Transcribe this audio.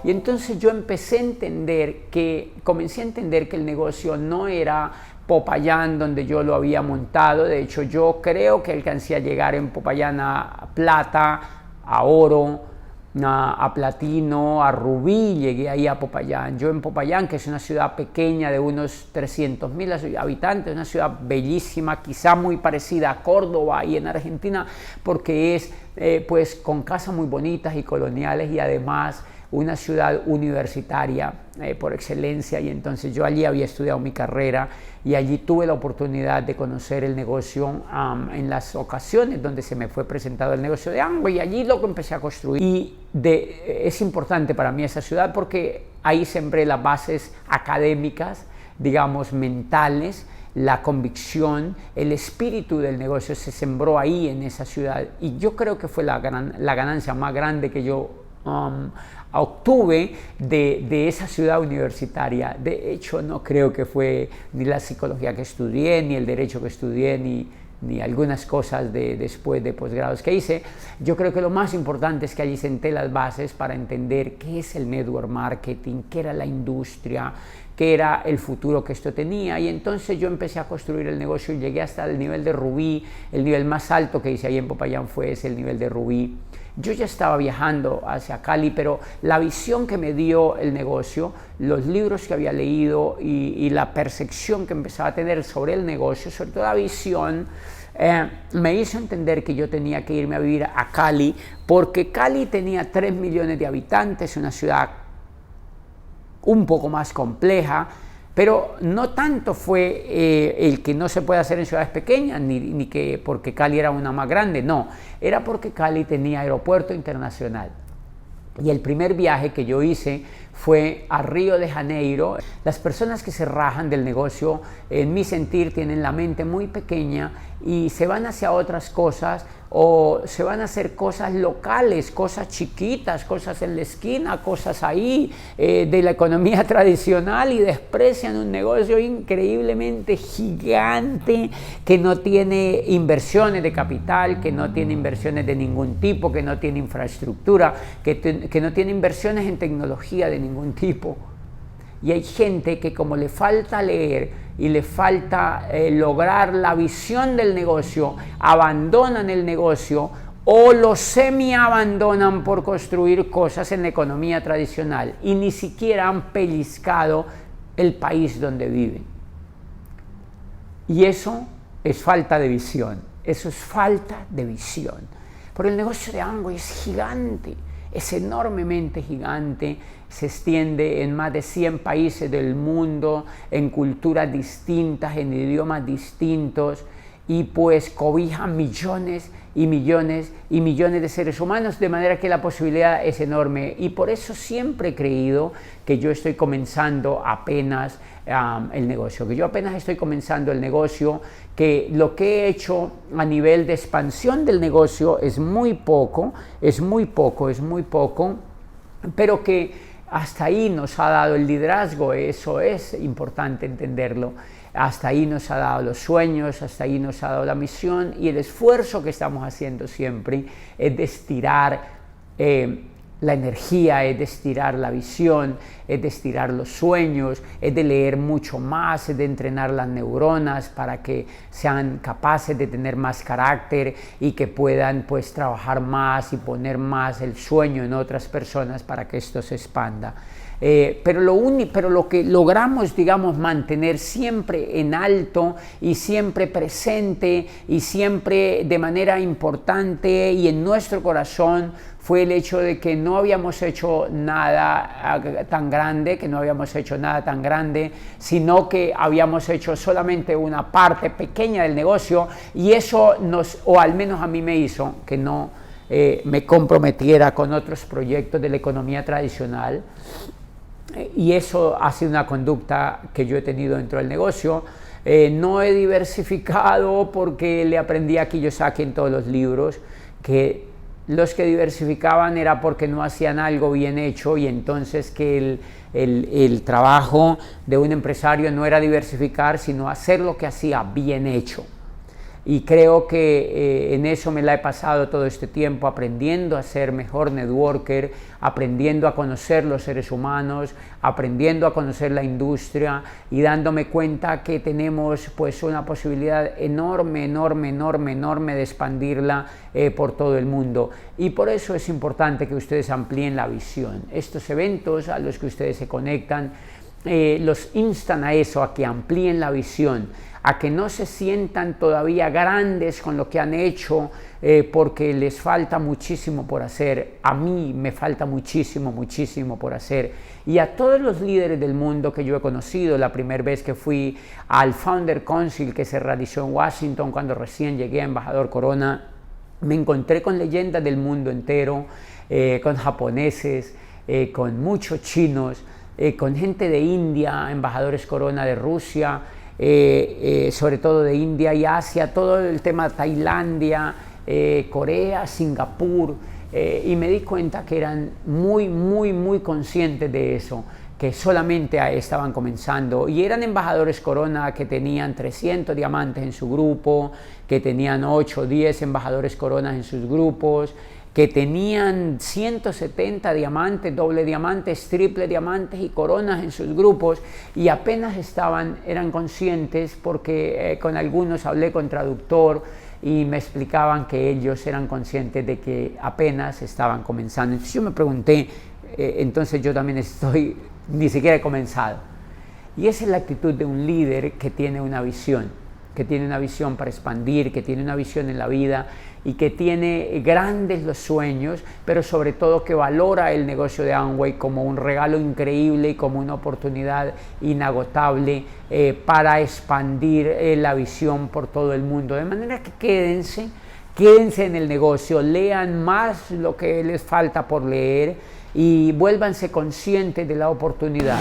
Y entonces yo comencé a entender que el negocio no era Popayán donde yo lo había montado. De hecho, yo creo que alcancé a llegar en Popayán a plata, a oro, a platino, a rubí. Llegué ahí a Popayán. Yo en Popayán, que es una ciudad pequeña de unos 300.000 habitantes, una ciudad bellísima, quizá muy parecida a Córdoba y en Argentina, porque es pues con casas muy bonitas y coloniales, y además una ciudad universitaria por excelencia. Y entonces yo allí había estudiado mi carrera y allí tuve la oportunidad de conocer el negocio en las ocasiones donde se me fue presentado el negocio de Amway, y allí lo que empecé a construir. Y es importante para mí esa ciudad porque ahí sembré las bases académicas, digamos, mentales. La convicción, el espíritu del negocio se sembró ahí en esa ciudad, y yo creo que fue la ganancia más grande que yo obtuve de esa ciudad universitaria. De hecho, no creo que fue ni la psicología que estudié, ni el derecho que estudié, ni algunas cosas después de posgrados que hice. Yo creo que lo más importante es que allí senté las bases para entender qué es el network marketing, qué era la industria, qué era el futuro que esto tenía. Y entonces yo empecé a construir el negocio y llegué hasta el nivel de rubí. El nivel más alto que hice ahí en Popayán fue el nivel de rubí. Yo ya estaba viajando hacia Cali, pero la visión que me dio el negocio, los libros que había leído y la percepción que empezaba a tener sobre el negocio, sobre todo la visión, me hizo entender que yo tenía que irme a vivir a Cali, porque Cali tenía 3 millones de habitantes, una ciudad un poco más compleja, pero no tanto fue el que no se puede hacer en ciudades pequeñas, ni que porque Cali era una más grande, no, era porque Cali tenía aeropuerto internacional. Y el primer viaje que yo hice fue a Río de Janeiro. Las personas que se rajan del negocio, en mi sentir, tienen la mente muy pequeña y se van hacia otras cosas, o se van a hacer cosas locales, cosas chiquitas, cosas en la esquina, cosas ahí de la economía tradicional, y desprecian un negocio increíblemente gigante que no tiene inversiones de capital, que no tiene inversiones de ningún tipo, que no tiene infraestructura, que no tiene inversiones en tecnología de ningún tipo. Y hay gente que, como le falta leer y le falta lograr la visión del negocio, abandonan el negocio o lo semi-abandonan por construir cosas en la economía tradicional, y ni siquiera han pellizcado el país donde viven. Y eso es falta de visión, eso es falta de visión. Porque el negocio de Amway es gigante, es enormemente gigante, se extiende en más de 100 países del mundo, en culturas distintas, en idiomas distintos, y pues cobija millones y millones y millones de seres humanos, de manera que la posibilidad es enorme. Y por eso siempre he creído que yo estoy comenzando apenas el negocio, que yo apenas estoy comenzando el negocio, que lo que he hecho a nivel de expansión del negocio es muy poco, pero que hasta ahí nos ha dado el liderazgo. Eso es importante entenderlo. Hasta ahí nos ha dado los sueños, hasta ahí nos ha dado la misión, y el esfuerzo que estamos haciendo siempre es de estirar la energía, es de estirar la visión, es de estirar los sueños, es de leer mucho más, es de entrenar las neuronas para que sean capaces de tener más carácter y que puedan pues trabajar más y poner más el sueño en otras personas para que esto se expanda. Pero lo que logramos, digamos, mantener siempre en alto y siempre presente y siempre de manera importante y en nuestro corazón, fue el hecho de que no habíamos hecho nada tan grande, sino que habíamos hecho solamente una parte pequeña del negocio, y eso o al menos a mí me hizo que no me comprometiera con otros proyectos de la economía tradicional. Y eso ha sido una conducta que yo he tenido dentro del negocio. No he diversificado porque le aprendí a Kiyosaki en todos los libros que los que diversificaban era porque no hacían algo bien hecho, y entonces que el trabajo de un empresario no era diversificar, sino hacer lo que hacía bien hecho. Y creo que en eso me la he pasado todo este tiempo, aprendiendo a ser mejor networker, aprendiendo a conocer los seres humanos, aprendiendo a conocer la industria y dándome cuenta que tenemos pues una posibilidad enorme de expandirla por todo el mundo. Y por eso es importante que ustedes amplíen la visión. Estos eventos a los que ustedes se conectan los instan a eso, a que amplíen la visión, a que no se sientan todavía grandes con lo que han hecho, porque les falta muchísimo por hacer. A mí me falta muchísimo por hacer. Y a todos los líderes del mundo que yo he conocido, la primera vez que fui al Founder Council que se realizó en Washington, cuando recién llegué a Embajador Corona, me encontré con leyendas del mundo entero, con japoneses, con muchos chinos, con gente de India, embajadores Corona de Rusia, sobre todo de India y Asia, todo el tema de Tailandia, Corea, Singapur, y me di cuenta que eran muy conscientes de eso, que solamente estaban comenzando, y eran embajadores Corona que tenían 300 diamantes en su grupo, que tenían 8 o 10 embajadores Corona en sus grupos, que tenían 170 diamantes, doble diamantes, triple diamantes y coronas en sus grupos, y apenas eran conscientes, porque con algunos hablé con traductor y me explicaban que ellos eran conscientes de que apenas estaban comenzando. Entonces yo me pregunté, entonces yo también ni siquiera he comenzado. Y esa es la actitud de un líder que tiene una visión, para expandir, que tiene una visión en la vida y que tiene grandes los sueños, pero sobre todo que valora el negocio de Amway como un regalo increíble y como una oportunidad inagotable para expandir la visión por todo el mundo. De manera que quédense en el negocio, lean más lo que les falta por leer y vuélvanse conscientes de la oportunidad.